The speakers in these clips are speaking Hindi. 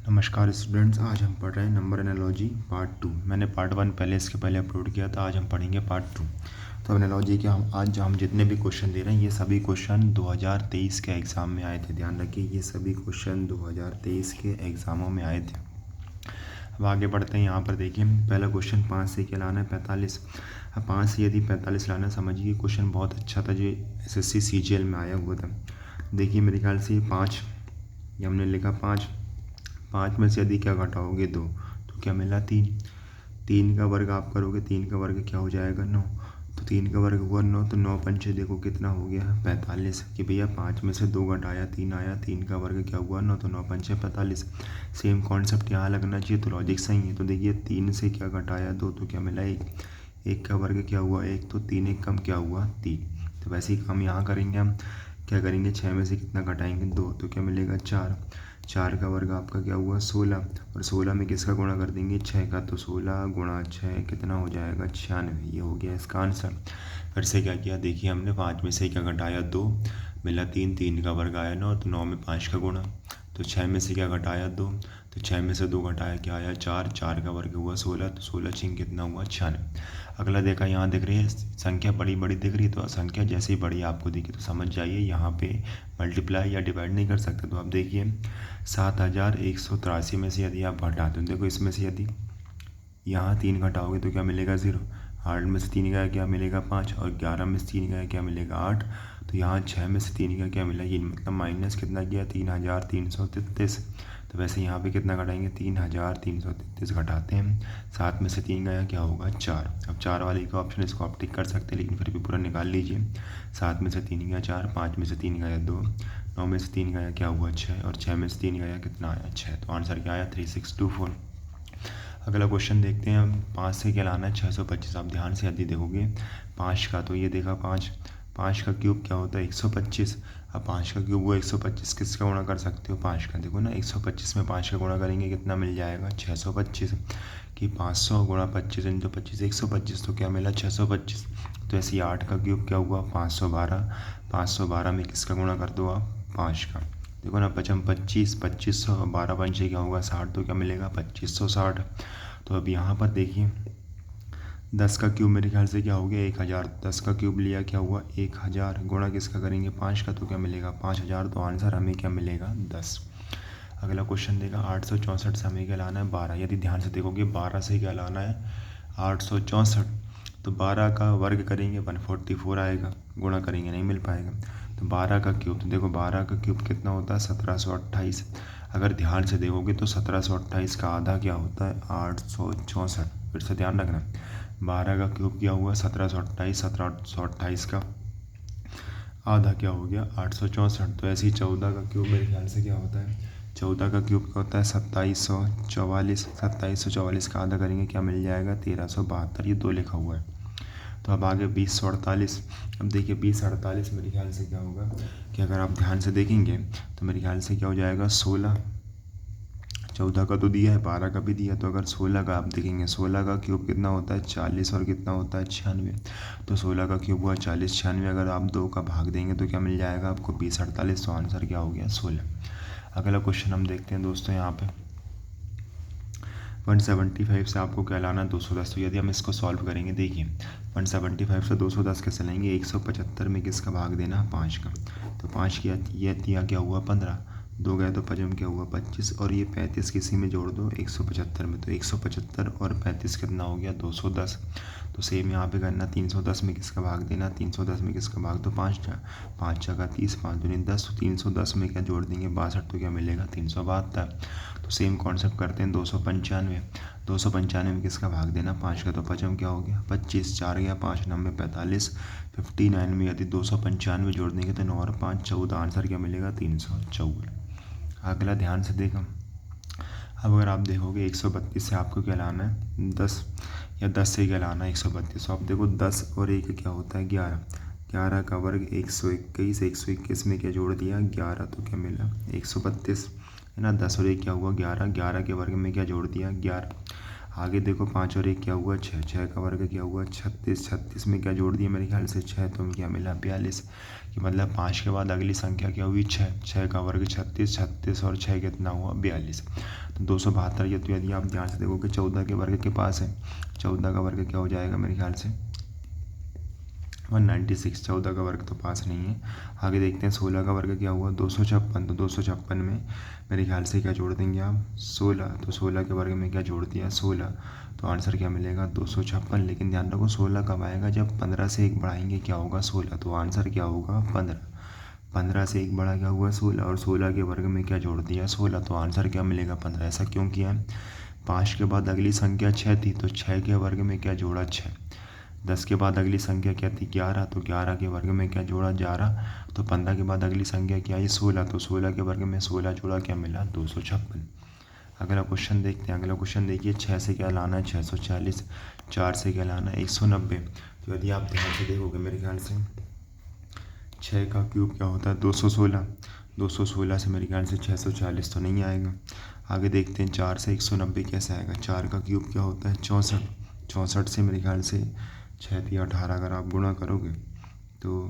नमस्कार स्टूडेंट्स, आज हम पढ़ रहे हैं नंबर एनालॉजी पार्ट 2। मैंने पार्ट 1 पहले इसके पहले अपलोड किया था। आज हम पढ़ेंगे पार्ट 2। तो एनालॉजी के हम जितने भी क्वेश्चन दे रहे हैं ये सभी क्वेश्चन 2023 के एग्ज़ाम में आए थे। ध्यान रखिए, ये सभी क्वेश्चन 2023 के एग्ज़ामों में आए थे। अब आगे बढ़ते हैं। यहाँ पर देखिए, पहला क्वेश्चन 5 से क्या लाना है, 45। अब 5 से यदि 45 लाना, समझिए क्वेश्चन बहुत अच्छा था जो SSC CGL में आया हुआ था। देखिए मेरे ख्याल से 5, ये हमने लिखा 5 में से यदि क्या घटाओगे 2 तो क्या मिला 3। 3 का वर्ग आप करोगे, 3 का वर्ग क्या हो जाएगा 9। तो 3 का वर्ग हुआ 9, तो 9 पंचे देखो कितना हो गया 45। कि भैया 5 में से 2 घटाया 3 आया, 3 का वर्ग क्या हुआ 9, तो 9 पंचे 45। सेम कॉन्सेप्ट यहाँ लगना चाहिए, तो लॉजिक सही है। तो देखिए 3 से क्या घटाया 2 तो क्या मिला 1। 1 का वर्ग क्या हुआ 1, तो 3 1 कम क्या हुआ 3। तो वैसे ही काम यहाँ करेंगे हम। क्या करेंगे, 6 में से कितना घटाएंगे 2 तो क्या मिलेगा 4। 4 का वर्ग आपका क्या हुआ 16, और 16 में किसका गुणा कर देंगे 6 का, तो 16 गुणा 6 कितना हो जाएगा 96। ये हो गया इसका आंसर। फिर से क्या किया, देखिए हमने 5 में से क्या घटाया 2, मिला 3, 3 का वर्ग आया 9, तो 9 में 5 का गुणा। तो 6 में से क्या घटाया 2, तो 6 में से 2 घटाया क्या आया 4, 4 का वर्ग हुआ 16, तो 16 छिंग कितना हुआ 96। अगला देखा, यहाँ दिख रही है संख्या बड़ी बड़ी दिख रही है, तो संख्या जैसे ही बड़ी आपको दिखी तो समझ जाइए यहाँ पे मल्टीप्लाई या डिवाइड नहीं कर सकते। तो आप देखिए 7183 में से यदि आप घटाते हो, देखो इसमें से यदि यहाँ 3 घटाओगे तो क्या मिलेगा 0। 8 में से 3 गया क्या मिलेगा 5, और 11 में से 3 गया क्या मिलेगा 8। तो यहाँ 6 में से 3 गया क्या मिला, ये मतलब माइनस कितना गया 3333। तो वैसे यहाँ पे कितना घटाएंगे 3333 घटाते हैं। 7 में से 3 गया क्या होगा 4। अब 4 वाले का ऑप्शन इसको आप टिक कर सकते हैं, लेकिन फिर भी पूरा निकाल लीजिए। 7 में से 3 गया 4, 5 में से 3 गया 2, 9 में से 3 गया क्या हुआ 6, और 6 में से 3 गया कितना आया 6। तो आंसर क्या आया 3624। अगला क्वेश्चन देखते हैं हम। 5 से क्या लाना है 625। आप ध्यान से यदि देखोगे 5 का, तो ये देखा 5 का क्यूब क्या होता है 125। अब 5 का क्यूब हुआ 125, किसका गुणा कर सकते हो 5 का। देखो ना 125 में 5 का गुणा करेंगे कितना मिल जाएगा 625। कि 500 गुणा 25 इंटू 25 125, तो क्या मिला 625। तो ऐसे ही 8 का क्यूब क्या हुआ 512। 512 में किसका गुणा कर दो आप 5 का। देखो ना 5 25, 2500, 12 पंचे क्या होगा 60, तो क्या मिलेगा 2560। तो अब यहाँ पर देखिए 10 का क्यूब मेरे ख्याल से क्या हो गया 1000। 10 का क्यूब लिया क्या हुआ 1000, गुणा किसका करेंगे 5 का, तो क्या मिलेगा 5000। तो आंसर हमें क्या मिलेगा 10। अगला क्वेश्चन देगा 864 से हमें क्या लाना है 12। यदि ध्यान से देखोगे 12 से क्या लाना है 864, तो 12 का वर्ग करेंगे 144 आएगा, गुणा करेंगे नहीं मिल पाएगा। तो 12 का क्यूब, तो देखो 12 का क्यूब कितना होता है 1728। अगर ध्यान से देखोगे तो 1728 का आधा क्या होता है 864। फिर से ध्यान रखना, 12 का क्यूब क्या हुआ 1728, 1728 का आधा क्या हो गया 864। तो ऐसे ही 14 का क्यूब मेरे ख्याल से क्या होता है 14 का क्यूब क्या होता है 2744। 2744 का आधा करेंगे क्या मिल जाएगा 1372। ये 2 लिखा हुआ है। तो अब आगे 2048। अब देखिए 2048 मेरे ख्याल से क्या होगा कि अगर आप ध्यान से देखेंगे तो मेरे ख्याल से क्या हो जाएगा 16। 14 का तो दिया है, 12 का भी दिया, तो अगर 16 का आप देखेंगे 16 का क्यूब कितना होता है 40, और कितना होता है 96। तो 16 का क्यूब हुआ 40, 96 अगर आप 2 का भाग देंगे तो क्या मिल जाएगा आपको 2048। तो आंसर क्या हो गया 16। अगला क्वेश्चन हम देखते हैं दोस्तों यहाँ पे 175 से आपको क्या लाना है 210। तो यदि हम इसको सॉल्व करेंगे, देखिए 175 से 210 कैसे लेंगे 175 में किसका भाग देना 5 का। तो 5 किया ये दिया क्या हुआ 15, 2 गए तो 5 में क्या हुआ 25, और ये 35 किसी में जोड़ दो 175 में, तो 175 और 35 कितना हो गया 210। तो सेम यहाँ पे करना 310 में किसका भाग देना 310 में किसका भाग दो 5 जगह 30, 5 दूनी 10, तो 310 में क्या जोड़ देंगे 62, तो क्या मिलेगा 372। तो सेम कॉन्सेप्ट करते हैं 295। 295 में किसका भाग देना 5 का, तो 5 में क्या हो गया 25, 4 गया 5, 9 में 45, 59 में यदि 295 जोड़ देंगे तो 9 और 5 14, आंसर क्या मिलेगा 354। अगला ध्यान से देखो, अब अगर आप देखोगे 132 से आपको क्या लाना है 10, या 10 से क्या लाना है 132। तो आप देखो 10 और 1 क्या होता है 11, 11 का वर्ग 121, 121 में क्या जोड़ दिया 11, तो क्या मिला 132 है ना। 10 और 1 क्या हुआ 11, 11 के वर्ग में क्या जोड़ दिया 11। आगे देखो 5 और 1 क्या हुआ 6, 6 का वर्ग क्या हुआ 36, 36 में क्या जोड़ दिया मेरे ख्याल से 6, तो क्या मिला 42, कि मतलब 5 के बाद अगली संख्या क्या हुई 6, 6 का वर्ग 36, 36 और 6 कितना हुआ 42। तो 272 ये तो यदि आप ध्यान से देखोगे 14 के वर्ग के पास है, 14 का वर्ग क्या हो जाएगा मेरे ख्याल से 196, 14 का वर्ग तो पास नहीं है। आगे देखते हैं 16 का वर्ग क्या हुआ 256, तो 256 में मेरे ख्याल से क्या जोड़ देंगे आप 16, तो 16 के वर्ग में क्या जोड़ दिया 16, तो आंसर क्या मिलेगा 256। लेकिन ध्यान रखो 16 कब आएगा जब 15 से 1 बढ़ाएंगे क्या होगा 16, तो आंसर क्या होगा 15, 15 से 1 बढ़ा क्या हुआ 16, और 16 के वर्ग में क्या जोड़ दिया 16, तो आंसर क्या मिलेगा 15। ऐसा क्यों किया है, 5 के बाद अगली संख्या 6 थी, तो 6 के वर्ग में क्या जोड़ा 6, 10 के बाद अगली संख्या क्या थी 11, तो 11 के वर्ग में क्या जोड़ा 11, तो 15 के बाद अगली संख्या क्या आई 16, तो 16 के वर्ग में 16 जोड़ा क्या मिला 256। अगला क्वेश्चन देखते हैं। अगला क्वेश्चन देखिए 6 से क्या लाना है 640, 4 से क्या लाना है 190। तो यदि आप ध्यान से देखोगे मेरे ख्याल से 6 का क्यूब क्या होता है 216, 216 से मेरे ख्याल से 640 तो नहीं आएगा। आगे देखते हैं 4 से 190 कैसे आएगा, 4 का क्यूब क्या होता है 64, 64 से मेरे ख्याल से 6 3 18 अगर आप गुणा करोगे तो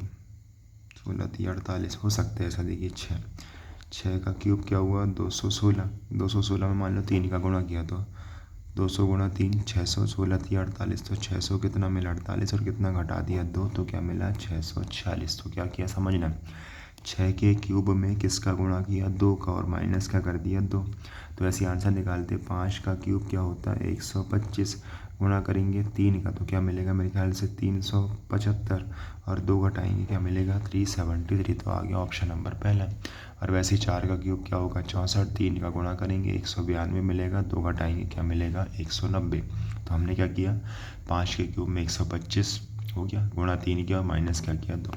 16 3 48 हो सकता है ऐसा। देखिए 6 का क्यूब क्या हुआ 216, 216 में मान लो 3 का गुणा किया तो 200 गुणा 3 600, 16 3 48, तो 600 कितना मिला 48 और कितना घटा दिया 2, तो क्या मिला 640। तो क्या किया समझना, 6 के क्यूब में किसका गुणा किया 2 का और माइनस का कर दिया 2, तो ऐसे आंसर निकालते 5 का क्यूब क्या होता है 125, गुणा करेंगे 3 का तो क्या मिलेगा मेरे ख्याल से 375, और 2 घटाएंगे क्या मिलेगा 373, तो आ गया ऑप्शन नंबर पहला। और वैसे ही 4 का क्यूब क्या होगा 64, 3 का गुणा करेंगे 192 मिलेगा, 2 घटाएंगे क्या मिलेगा 190। तो हमने क्या किया 5 के क्यूब में 125 हो गया, गुणा 3 किया और माइनस क्या किया 2।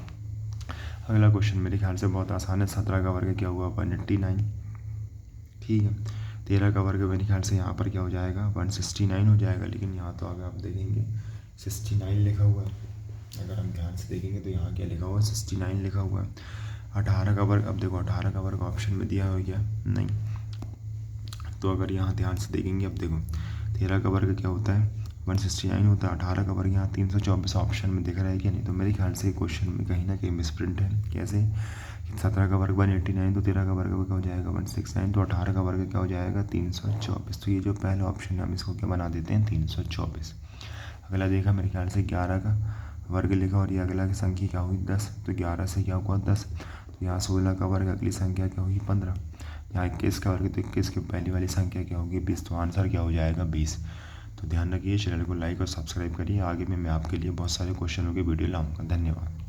अगला क्वेश्चन मेरे ख्याल से बहुत आसान है, 17 का वर्ग क्या हुआ 189, ठीक है। 13 का वर्ग मेरे ख्याल से यहाँ पर क्या हो जाएगा 169 हो जाएगा, लेकिन यहाँ तो आगे आप देखेंगे 69 लिखा हुआ है। अगर हम ध्यान से देखेंगे तो यहाँ क्या लिखा हुआ है 69 लिखा हुआ है। 18 का वर्ग, अब देखो 18 का वर्ग ऑप्शन में दिया हो गया नहीं, तो अगर यहाँ ध्यान से देखेंगे अब देखो 13 का वर्ग क्या होता है 169 होता है, 18 का वर्ग यहाँ 324 ऑप्शन में दिख रहा है क्या नहीं, तो मेरे ख्याल से क्वेश्चन में कहीं ना कहीं मिसप्रिंट है। कैसे, 17 का वर्ग 189, तो 13 का वर्ग क्या हो जाएगा 169, तो 18 का वर्ग क्या हो जाएगा 324, तो ये जो पहला ऑप्शन है हम इसको क्या बना देते हैं 324। अगला देखा मेरे ख्याल से 11 का वर्ग लिखा और ये अगला की संख्या क्या हुई 10, तो 11 से क्या हुआ 10, तो यहाँ 16 का वर्ग अगली संख्या क्या होगी 15, यहाँ 21 का वर्ग तो 21 की पहली वाली संख्या क्या होगी 20, तो आंसर क्या हो जाएगा 20। तो ध्यान रखिए, चैनल को लाइक और सब्सक्राइब करिए, आगे में मैं आपके लिए बहुत सारे क्वेश्चनों की वीडियो लाऊंगा। धन्यवाद।